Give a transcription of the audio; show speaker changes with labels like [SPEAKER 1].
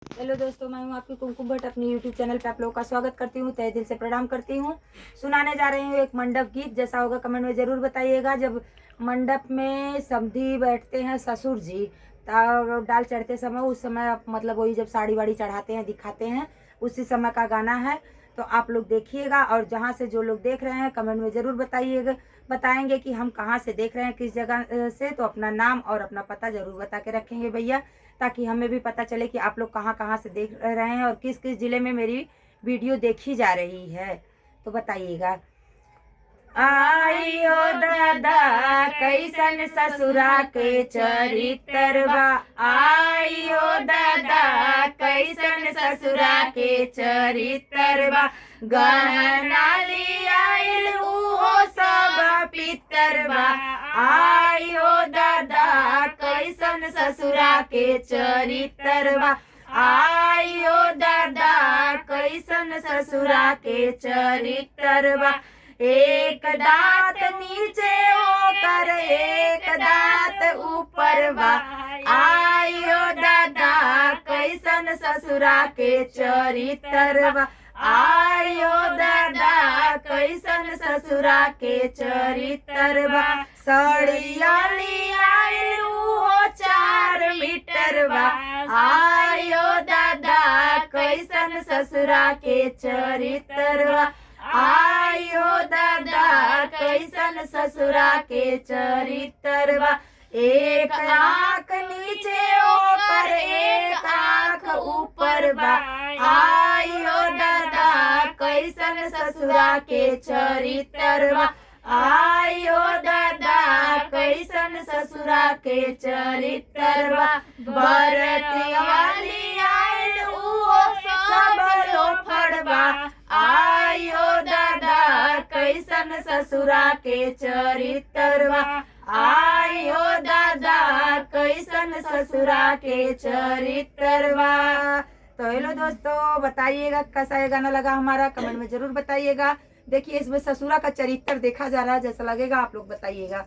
[SPEAKER 1] Hello दोस्तों, मैं हूं आपकी कुमकुम भट्ट। अपनी यूट्यूब चैनल पे आप लोगों का स्वागत करती हूं, तहे दिल से प्रणाम करती हूं। सुनाने जा रही हूं एक मंडप गीत। जैसा होगा कमेंट में ज़रूर बताइएगा। जब मंडप में समधी बैठते हैं ससुर जी, तब डाल चढ़ते समय, उस समय मतलब वही जब साड़ी वाड़ी चढ़ाते हैं, दिखाते हैं, उसी समय का गाना है। तो आप लोग देखिएगा, और जहाँ से जो लोग देख रहे हैं कमेंट में ज़रूर बताइएगा, बताएंगे कि हम कहाँ से देख रहे हैं, किस जगह से। तो अपना नाम और अपना पता ज़रूर बता के रखेंगे भैया, ताकि हमें भी पता चले कि आप लोग कहाँ कहाँ से देख रहे हैं और किस किस ज़िले में मेरी वीडियो देखी जा रही है। तो बताइएगा। आइयो दादा कैसन ससुरा के चरित्रवा, आइयो दादा कैसन ससुरा के चरित्रवा, गहना लियाइल उहो सब पितरवा, आइयो दादा कैसन ससुरा के चरित्रवा, आइयो दादा कैसन ससुरा के चरित्रवा, एक दांत नीचे होकर एक दांत ऊपर बा, आइयो दादा कैसन ससुरा के चरित्रवा, आइयो दादा कैसन ससुरा के चरित्रवा, सड़िया लियाइल उहो 4 मीटरवा, आइयो दादा कैसन ससुरा के चरित्रवा, आइयो दादा कैसन ससुरा के चरित्रवा, एक आँख नीचे ऊपर एक आँख ऊपर बा, आइयो दादा कैसन ससुरा के चरित्रवा, आइयो दादा कैसन ससुरा के चरित्रवा, बरतिया लियाइल उहो सब लोफड़वा, आइयो दादा कैसन ससुरा के चरित्रवा, आइयो दादा कैसन ससुरा के चरित्रवा। तो हेलो दोस्तों, बताइएगा कैसा ये गाना लगा हमारा, कमेंट में जरूर बताइएगा। देखिए इसमें ससुरा का चरित्र देखा जा रहा है, जैसा लगेगा आप लोग बताइएगा।